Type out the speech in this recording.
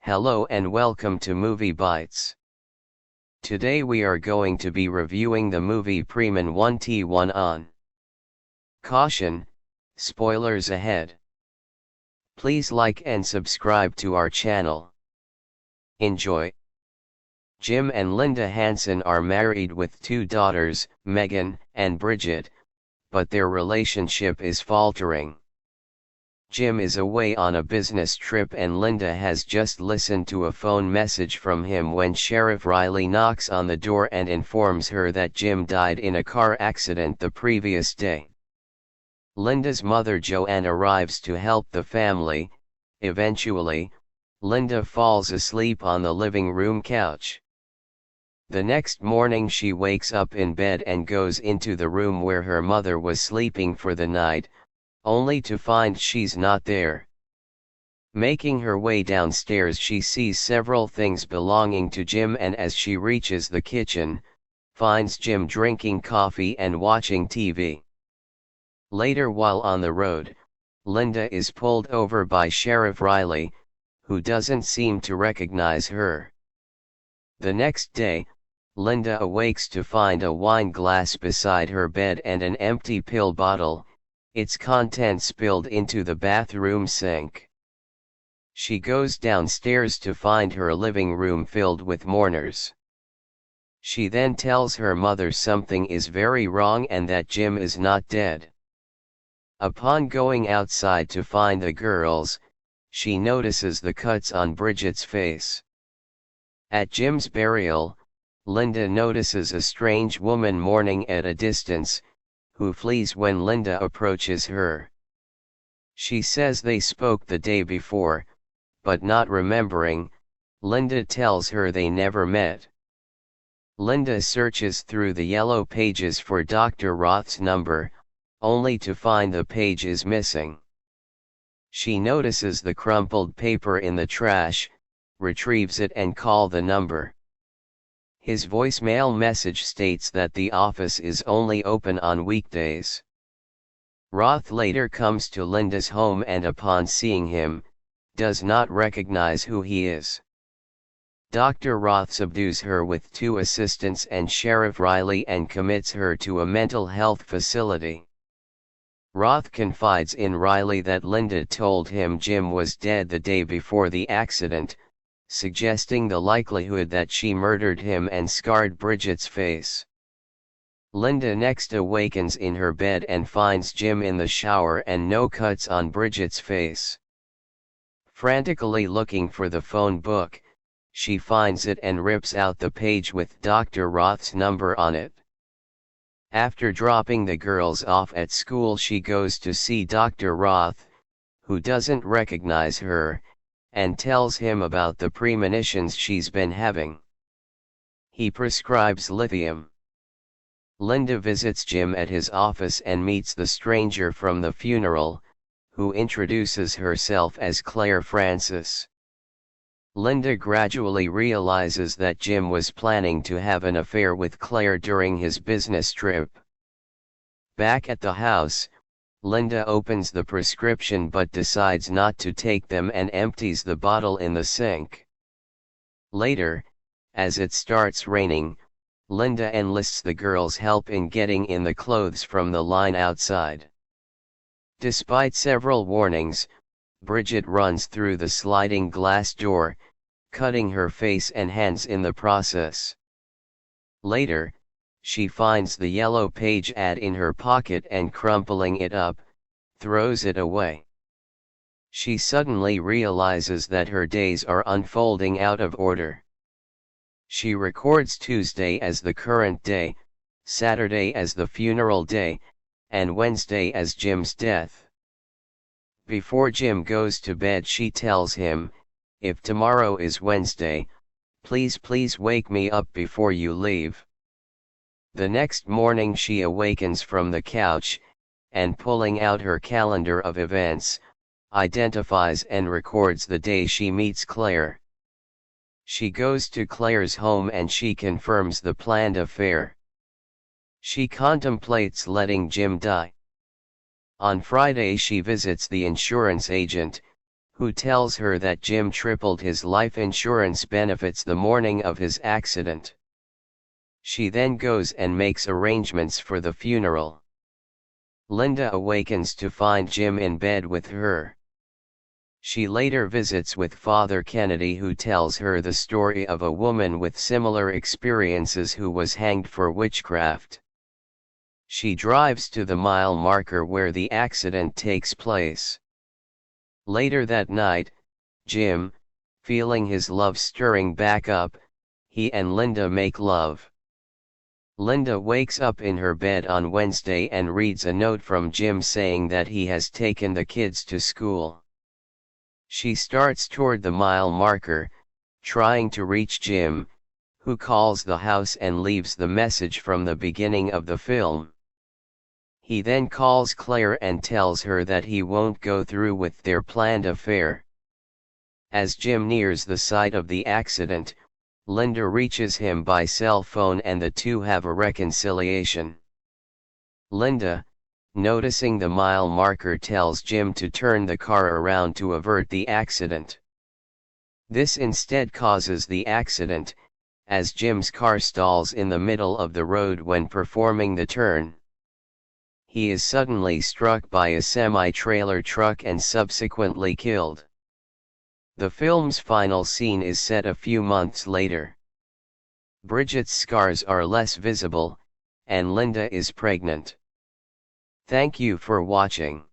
Hello and welcome to Movie Bites. Today we are going to be reviewing the movie Preman 1T1 on. Caution, spoilers ahead. Please like and subscribe to our channel. Enjoy. Jim and Linda Hansen are married with two daughters, Megan and Bridget, but their relationship is faltering. Jim is away on a business trip and Linda has just listened to a phone message from him when Sheriff Riley knocks on the door and informs her that Jim died in a car accident the previous day. Linda's mother Joanne arrives to help the family. Eventually, Linda falls asleep on the living room couch. The next morning she wakes up in bed and goes into the room where her mother was sleeping for the night, only to find she's not there. Making her way downstairs she sees several things belonging to Jim, and as she reaches the kitchen, finds Jim drinking coffee and watching TV. Later, while on the road, Linda is pulled over by Sheriff Riley, who doesn't seem to recognize her. The next day, Linda awakes to find a wine glass beside her bed and an empty pill bottle, its contents spilled into the bathroom sink. She goes downstairs to find her living room filled with mourners. She then tells her mother something is very wrong and that Jim is not dead. Upon going outside to find the girls, she notices the cuts on Bridget's face. At Jim's burial, Linda notices a strange woman mourning at a distance, who flees when Linda approaches her. She says they spoke the day before, but not remembering, Linda tells her they never met. Linda searches through the yellow pages for Dr. Roth's number, only to find the page is missing. She notices the crumpled paper in the trash, retrieves it and calls the number. His voicemail message states that the office is only open on weekdays. Roth later comes to Linda's home and upon seeing him, does not recognize who he is. Dr. Roth subdues her with two assistants and Sheriff Riley and commits her to a mental health facility. Roth confides in Riley that Linda told him Jim was dead the day before the accident, suggesting the likelihood that she murdered him and scarred Bridget's face. Linda next awakens in her bed and finds Jim in the shower and no cuts on Bridget's face. Frantically looking for the phone book, she finds it and rips out the page with Dr. Roth's number on it. After dropping the girls off at school, she goes to see Dr. Roth, who doesn't recognize her, and tells him about the premonitions she's been having. He prescribes lithium. Linda visits Jim at his office and meets the stranger from the funeral, who introduces herself as Claire Francis. Linda gradually realizes that Jim was planning to have an affair with Claire during his business trip. Back at the house, Linda opens the prescription but decides not to take them and empties the bottle in the sink. Later, as it starts raining, Linda enlists the girls' help in getting in the clothes from the line outside. Despite several warnings, Bridget runs through the sliding glass door, cutting her face and hands in the process. Later, she finds the yellow page ad in her pocket and crumpling it up, throws it away. She suddenly realizes that her days are unfolding out of order. She records Tuesday as the current day, Saturday as the funeral day, and Wednesday as Jim's death. Before Jim goes to bed she tells him, "If tomorrow is Wednesday, please wake me up before you leave." The next morning she awakens from the couch, and pulling out her calendar of events, identifies and records the day she meets Claire. She goes to Claire's home and she confirms the planned affair. She contemplates letting Jim die. On Friday she visits the insurance agent, who tells her that Jim tripled his life insurance benefits the morning of his accident. She then goes and makes arrangements for the funeral. Linda awakens to find Jim in bed with her. She later visits with Father Kennedy, who tells her the story of a woman with similar experiences who was hanged for witchcraft. She drives to the mile marker where the accident takes place. Later that night, Jim, feeling his love stirring back up, he and Linda make love. Linda wakes up in her bed on Wednesday and reads a note from Jim saying that he has taken the kids to school. She starts toward the mile marker, trying to reach Jim, who calls the house and leaves the message from the beginning of the film. He then calls Claire and tells her that he won't go through with their planned affair. As Jim nears the site of the accident, Linda reaches him by cell phone and the two have a reconciliation. Linda, noticing the mile marker, tells Jim to turn the car around to avert the accident. This instead causes the accident, as Jim's car stalls in the middle of the road when performing the turn. He is suddenly struck by a semi-trailer truck and subsequently killed. The film's final scene is set a few months later. Bridget's scars are less visible, and Linda is pregnant. Thank you for watching.